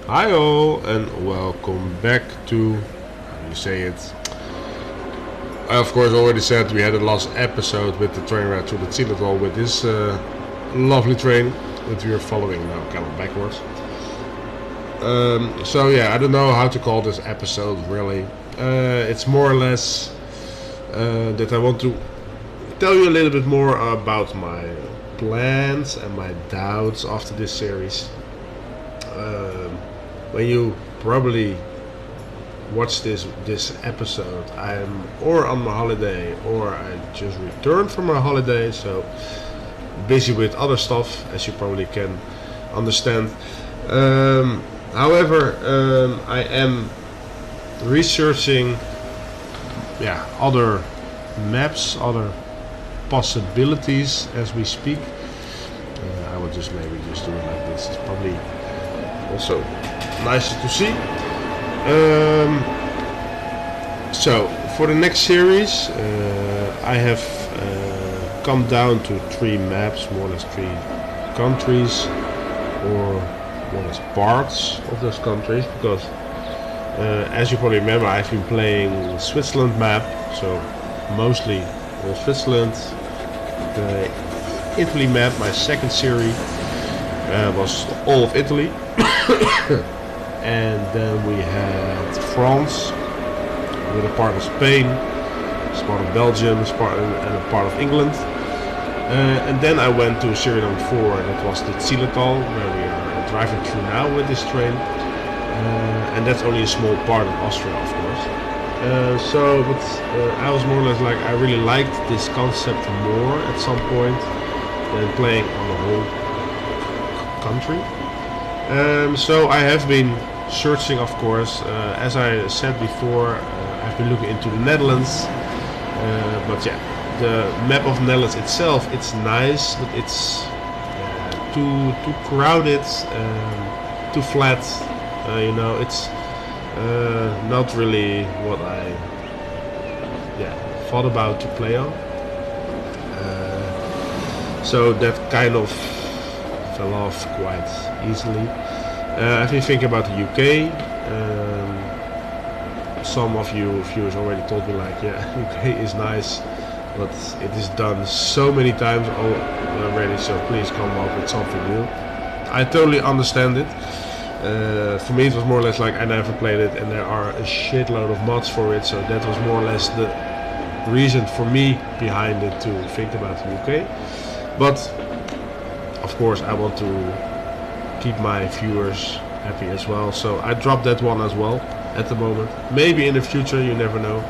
Hi all and welcome back to, how do you say it? I of course already said we had a last episode with the train ride to the Zillertal with this lovely train that we are following now kind of backwards. So yeah, I don't know how to call this episode really. It's more or less that I want to tell you a little bit more about my plans and my doubts after this series. When you probably watch this episode, I'm or on my holiday or I just returned from my holiday, so busy with other stuff, as you probably can understand. However, I am researching, other maps, other possibilities as we speak. I will just maybe just do it like this. It's probably also nicer to see. So for the next series, I have come down to 3 maps, more or less 3 countries, or more or less parts of those countries, because as you probably remember, I've been playing Switzerland map, so mostly all Switzerland. The Italy map, my second series, was all of Italy. And then we had France with a part of Spain, a part of Belgium, and a part of England. And then I went to series number 4, and that was the Zillertal, where we are driving through now with this train. And that's only a small part of Austria, of course. But I was more or less like, I really liked this concept more at some point than playing on the whole country. So I have been searching, of course, as I said before, I've been looking into the Netherlands, but yeah, the map of the Netherlands itself, it's nice, but it's too crowded, too flat, it's not really what I thought about to play on. So that kind of fell off quite easily. I've been thinking about the UK. Some of you viewers already told me like, UK is nice, but it is done so many times already, so please come up with something new. I totally understand it. For me it was more or less like I never played it, and there are a shitload of mods for it, so that was more or less the reason for me behind it to think about the UK. But of course I want to keep my viewers happy as well, so I dropped that one as well at the moment. Maybe in the future, you never know.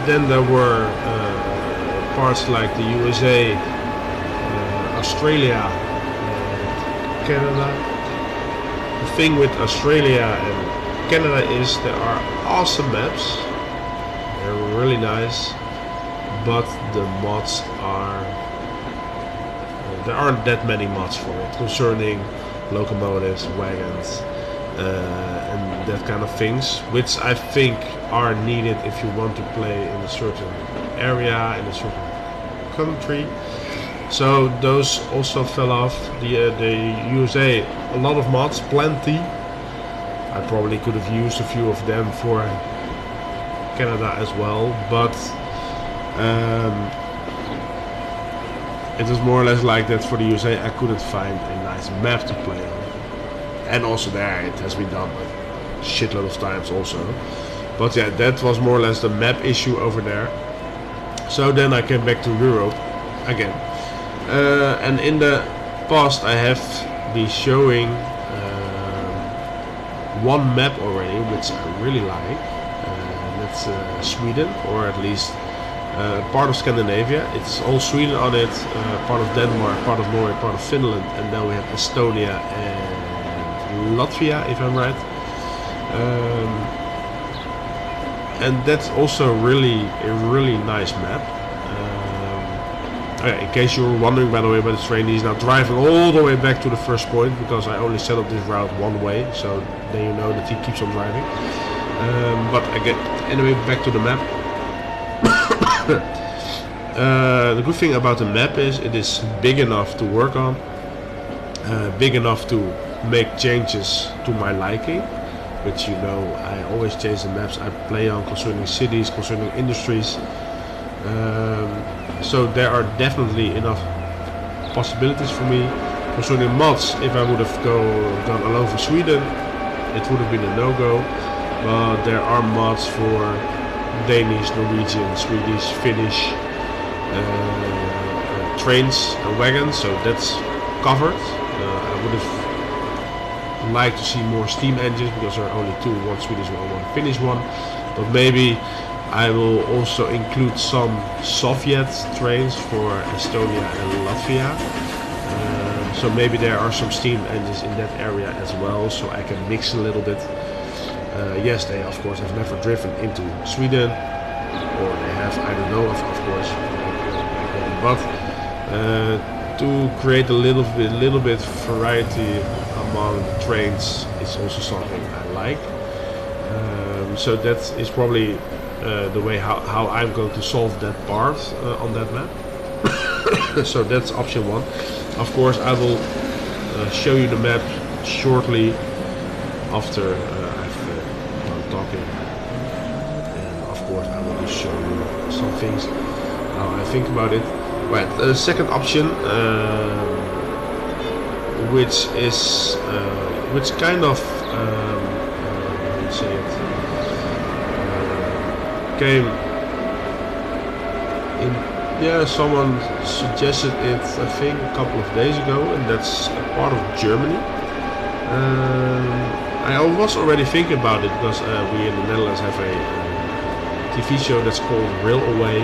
Then there were parts like the USA, Australia, Canada. The thing with Australia and Canada is there are awesome maps. They're really nice, but the mods are there aren't that many mods for it concerning locomotives, wagons, and that kind of things, which I think are needed if you want to play in a certain area, in a certain country. So those also fell off. The USA, a lot of mods, plenty. I probably could have used a few of them for Canada as well, but it was more or less like that for the USA. I couldn't find a nice map to play on, and also there it has been done a shitload of times also. But yeah, that was more or less the map issue over there. So then I came back to Europe again, and in the past I have been showing one map already, which I really like. That's Sweden, or at least part of Scandinavia. It's all Sweden on it, part of Denmark, part of Norway, part of Finland, and then we have Estonia and Latvia, if I'm right. And that's also really a really nice map. In case you were wondering, by the way, where the train is now driving all the way back to the first point, because I only set up this route one way, so then you know that he keeps on driving. But again, anyway, back to the map. The good thing about the map is it is big enough to work on, big enough to make changes to my liking, which you know I always change the maps I play on concerning cities, concerning industries. So there are definitely enough possibilities for me. Concerning mods, if I would have gone alone for Sweden, it would have been a no-go. But there are mods for Danish, Norwegian, Swedish, Finnish trains and wagons, so that's covered. I would have liked to see more steam engines because there are only two, one Swedish one, one Finnish one. But maybe I will also include some Soviet trains for Estonia and Latvia. So maybe there are some steam engines in that area as well, so I can mix a little bit. Yes, they of course have never driven into Sweden, or they have, I don't know, of course, but to create a little bit variety among the trains is also something I like. So that is probably the way how I'm going to solve that part on that map. So that's option one. Of course, I will show you the map shortly after I've done talking, and of course I will just show you some things how I think about it. Right, the second option, which is which kind of how do you say it, came in. Yeah, someone suggested it, I think, a couple of days ago, and that's a part of Germany. I was already thinking about it because we in the Netherlands have a TV show that's called Railway.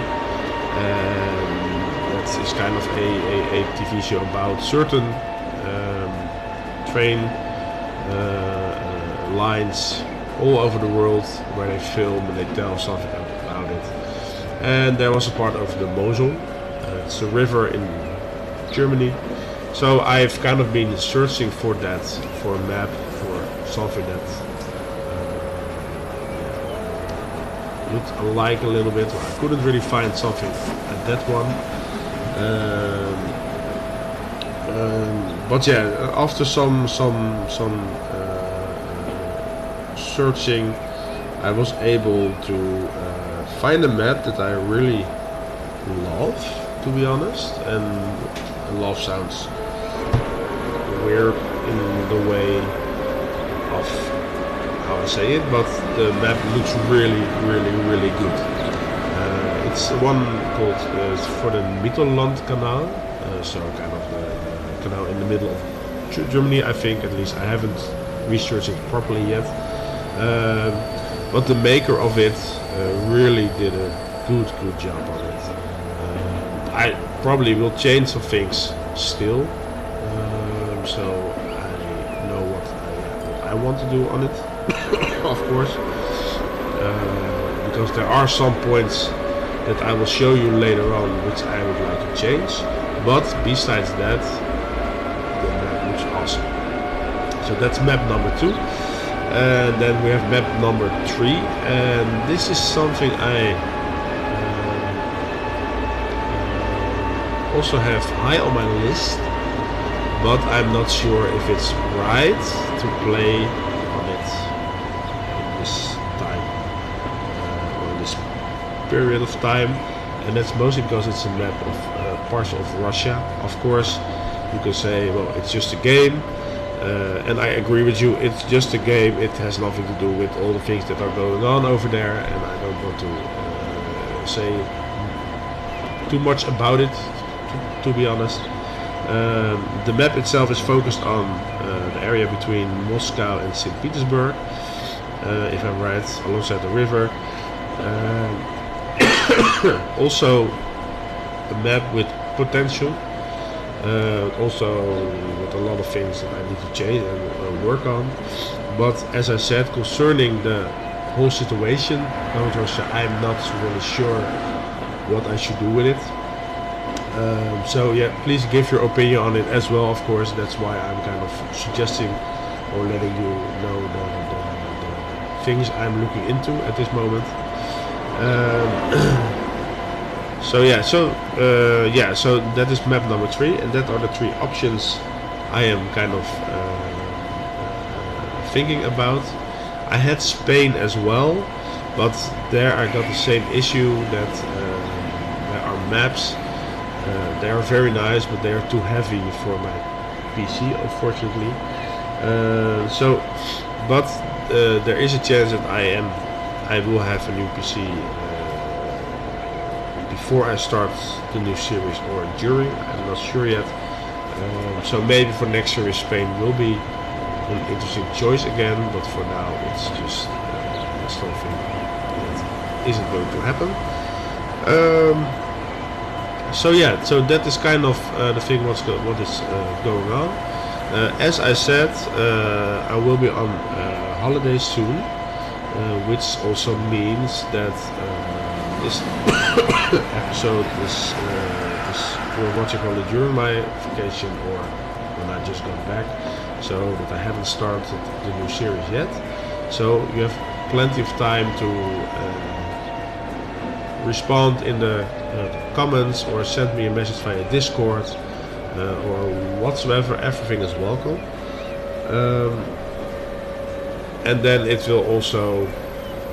That is kind of a TV show about certain train lines all over the world where they film and they tell something about it. And there was a part of the Mosel. It's a river in Germany. So I've kind of been searching for that, for a map, for something that looked alike a little bit. I couldn't really find something at that one. But yeah, after some searching, I was able to find a map that I really love, to be honest. And love sounds weird in the way of how I say it, but the map looks really good. It's one called for the Mittelland Canal, so kind of the canal in the middle of Germany, I think. At least I haven't researched it properly yet. But the maker of it really did a good job on it. I probably will change some things still, so I know what I want to do on it, of course, because there are some points that I will show you later on which I would like to change. But besides that, the map looks awesome. So that's map number 2. And then we have map number 3, and this is something I also have high on my list, but I'm not sure if it's right to play on it in this time, or in this period of time. And that's mostly because it's a map of parts of Russia. Of course, you can say, well, it's just a game. And I agree with you, it's just a game, it has nothing to do with all the things that are going on over there, and I don't want to say too much about it, to be honest. The map itself is focused on the area between Moscow and St. Petersburg, if I'm right, alongside the river. Also a map with potential. Also with a lot of things that I need to change and work on. But as I said, concerning the whole situation around Russia, I'm not really sure what I should do with it. So yeah, please give your opinion on it as well, of course. That's why I'm kind of suggesting or letting you know the things I'm looking into at this moment. So yeah, so that is map number 3, and that are the 3 options I am kind of thinking about. I had Spain as well, but there I got the same issue that there are maps. They are very nice, but they are too heavy for my PC, unfortunately. But there is a chance that I will have a new PC before I start the new series or during. I'm not sure yet. So maybe for next series Spain will be an interesting choice again, but for now it's just something that isn't going to happen. So yeah, so that is kind of the thing what is going on. As I said, I will be on holidays soon, which also means that this episode is you're watching only during my vacation or when I just got back, so that I haven't started the new series yet. So you have plenty of time to respond in the comments or send me a message via Discord or whatsoever. Everything is welcome. And then it will also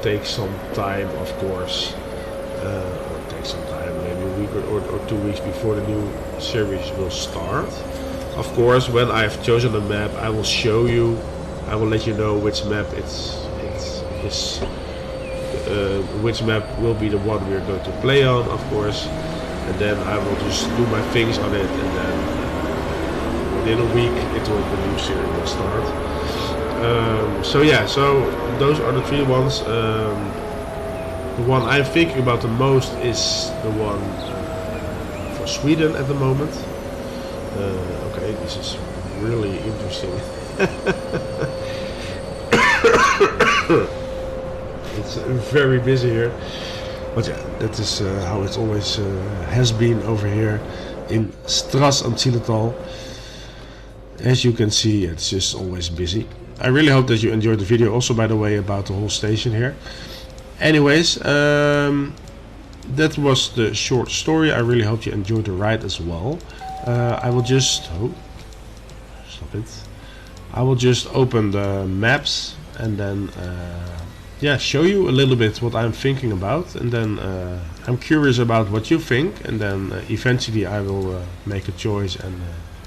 take some time, of course, maybe a week or 2 weeks before the new series will start. Of course, when I've chosen a map, I will show you, I will let you know which map which map will be the one we're going to play on, of course, and then I will just do my things on it, and then within a week the new series will start. So yeah, so those are the 3 ones. The one I'm thinking about the most is the one for Sweden at the moment. Okay, this is really interesting. It's very busy here, but yeah, that is how it always has been over here in Stras and Zillertal. As you can see, it's just always busy. I really hope that you enjoyed the video also, by the way, about the whole station here. Anyways, that was the short story. I really hope you enjoyed the ride as well. I will just I will just open the maps and then yeah, show you a little bit what I'm thinking about, and then I'm curious about what you think, and then eventually I will make a choice and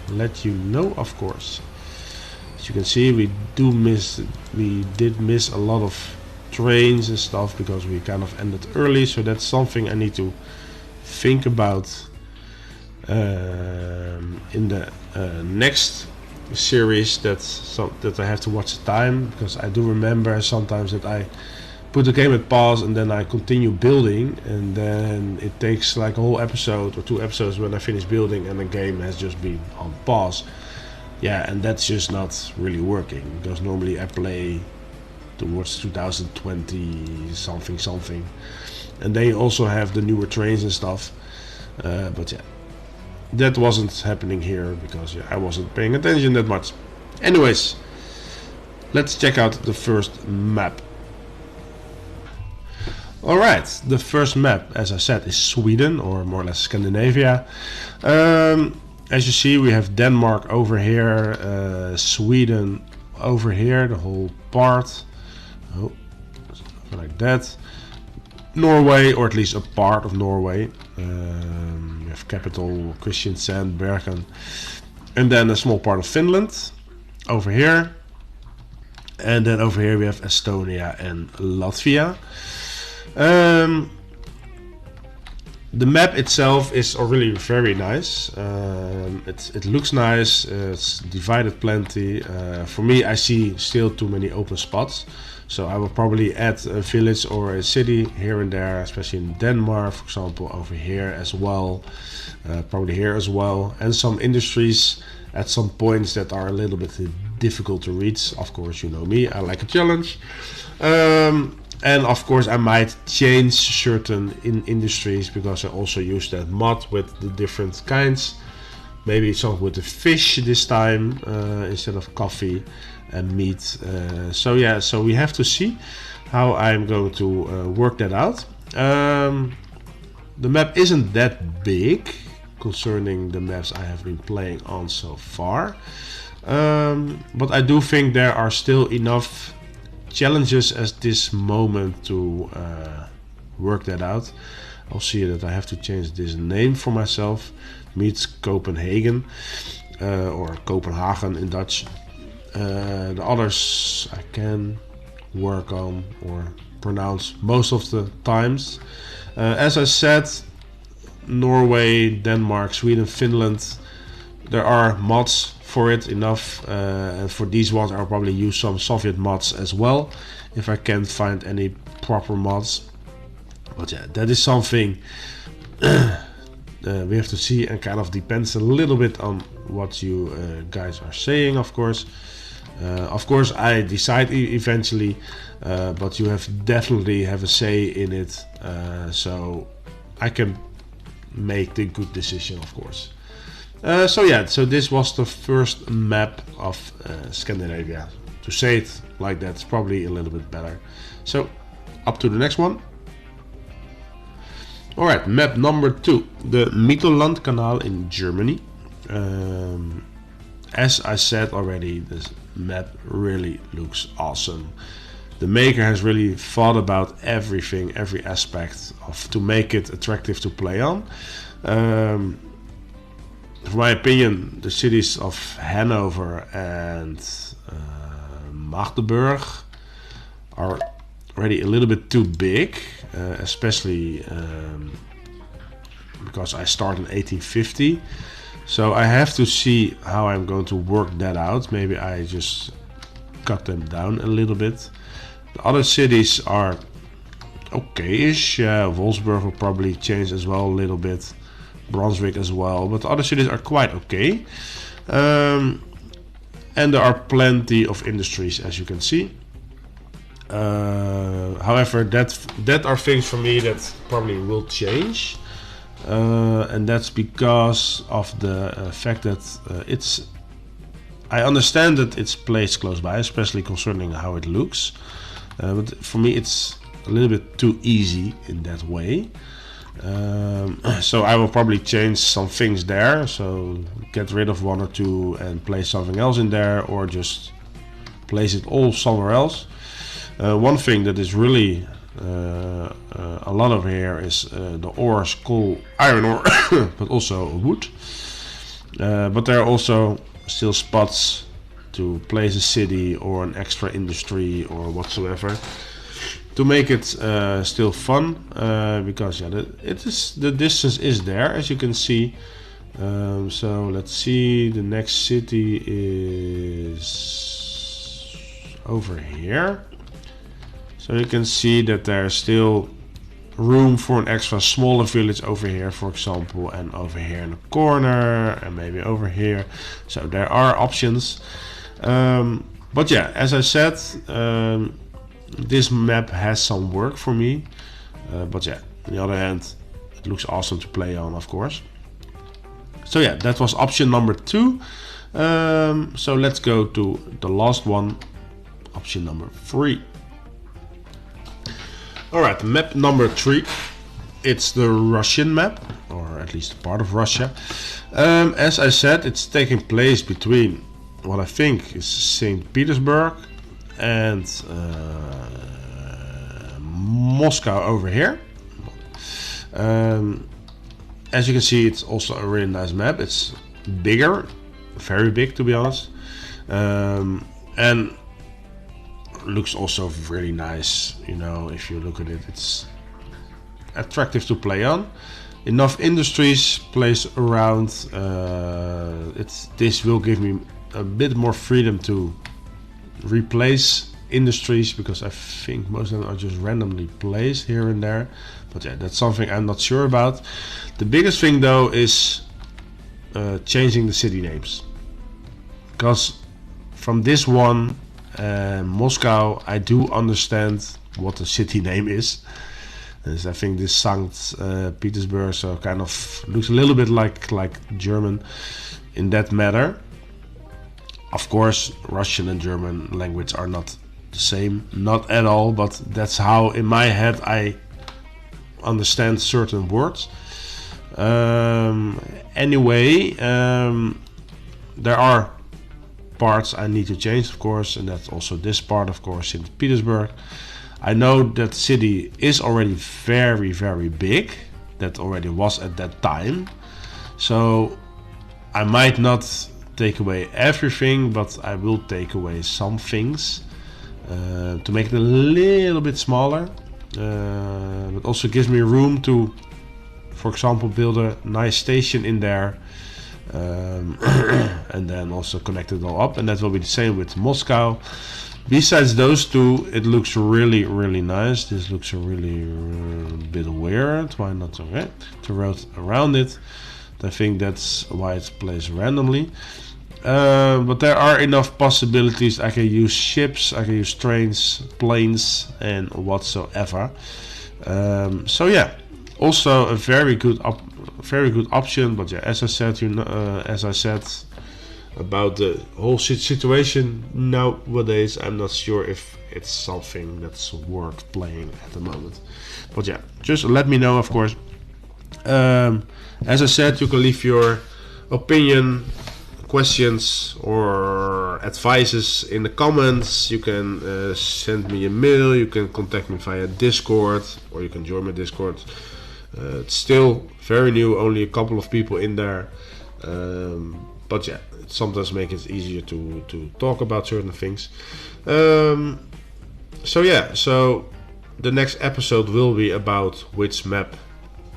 let you know, of course. As you can see, we did miss a lot of trains and stuff because we kind of ended early, so that's something I need to think about in the next series, that I have to watch the time, because I do remember sometimes that I put the game at pause and then I continue building, and then it takes like a whole episode or 2 episodes when I finish building and the game has just been on pause. Yeah, and that's just not really working, because normally I play towards 2020 something, and they also have the newer trains and stuff, but yeah, that wasn't happening here because I wasn't paying attention that much. Anyways, let's check out the first map. Alright, the first map, as I said, is Sweden, or more or less Scandinavia. As you see, we have Denmark over here, Sweden over here, the whole part. Oh, like that. Norway, or at least a part of Norway. We have capital Kristiansand, Bergen, and then a small part of Finland over here. And then over here we have Estonia and Latvia. The map itself is really very nice. It looks nice. It's divided plenty. For me, I see still too many open spots, so I will probably add a village or a city here and there, especially in Denmark, for example, over here as well, probably here as well, and some industries at some points that are a little bit difficult to reach. Of course, you know me, I like a challenge. And of course I might change certain industries, because I also use that mod with the different kinds. Maybe something with the fish this time instead of coffee and meat. So yeah, so we have to see how I'm going to work that out. the map isn't that big concerning the maps I have been playing on so far, but I do think there are still enough challenges at this moment to work that out. I'll see that I have to change this name for myself. Meets Copenhagen, or Copenhagen in Dutch. The others I can work on or pronounce most of the times. As I said, Norway, Denmark, Sweden, Finland, there are mods for it enough, and for these ones I'll probably use some Soviet mods as well if I can't find any proper mods. But yeah, that is something we have to see, and kind of depends a little bit on what you guys are saying, of course. Of course I decide eventually, but you definitely have a say in it, so I can make the good decision, of course. So yeah, so this was the first map of Scandinavia. To say it like that is probably a little bit better. So up to the next one. Alright, map number 2, the Mittelland Canal in Germany. As I said already, this map really looks awesome. The maker has really thought about everything, every aspect to make it attractive to play on. For my opinion, the cities of Hanover and Magdeburg are already a little bit too big, especially because I start in 1850. So I have to see how I'm going to work that out. Maybe I just cut them down a little bit. The other cities are okay-ish. Wolfsburg will probably change as well a little bit. Brunswick as well, but the other cities are quite okay. And there are plenty of industries, as you can see. However, that are things for me that probably will change, and that's because of the fact that I understand that it's placed close by, especially concerning how it looks, but for me it's a little bit too easy in that way. So I will probably change some things there, so get rid of 1 or 2 and place something else in there, or just place it all somewhere else. One thing that is really a lot of here is the ores, coal, iron ore, but also wood. But there are also still spots to place a city or an extra industry or whatsoever, to make it still fun, because yeah, the distance is there, as you can see. So let's see, the next city is over here. So you can see that there's still room for an extra smaller village over here, for example, and over here in the corner, and maybe over here. So there are options. But yeah, as I said, this map has some work for me. But yeah, on the other hand, it looks awesome to play on, of course. So yeah, that was option number 2. So let's go to the last one, option number 3. Alright, map number 3. It's the Russian map, or at least part of Russia. As I said, it's taking place between what I think is St. Petersburg and Moscow over here. As you can see, it's also a really nice map. It's bigger, very big to be honest, and looks also really nice. You know, if you look at it, it's attractive to play on. Enough industries placed around. This will give me a bit more freedom to replace industries, because I think most of them are just randomly placed here and there. But yeah, that's something I'm not sure about. The biggest thing though is changing the city names, because from this one, Moscow, I do understand what the city name is. And I think this St. Petersburg, so kind of looks a little bit like German in that matter. Of course, Russian and German language are not the same, not at all, but that's how in my head I understand certain words. Anyway, there are parts I need to change, of course, and that's also this part, of course, St. Petersburg. I know that city is already very, very big. That already was at that time. So I might not take away everything, but I will take away some things to make it a little bit smaller. But also gives me room to, for example, build a nice station in there. And then also connect it all up, and that will be the same with Moscow. Besides those two, it looks really, really nice. This looks a really bit weird. Why not to route around it? I think that's why it's placed randomly. But there are enough possibilities. I can use ships, I can use trains, planes, and whatsoever. So yeah, also a very good option. But yeah, as I said, about the whole situation nowadays, I'm not sure if it's something that's worth playing at the moment. But yeah, just let me know, of course. As I said, you can leave your opinion, questions, or advices in the comments. You can send me a mail, you can contact me via Discord, or you can join my Discord. It's still very new, only a couple of people in there. But yeah, it sometimes makes it easier to talk about certain things. So yeah, so the next episode will be about which map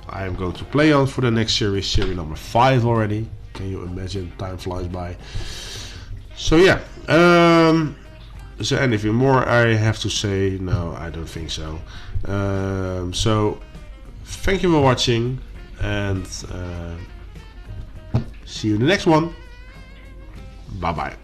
I am going to play on for the next series number 5 already. Can you imagine? Time flies by. So yeah, is there anything more I have to say? No, I don't think so. So thank you for watching, and see you in the next one. Bye bye.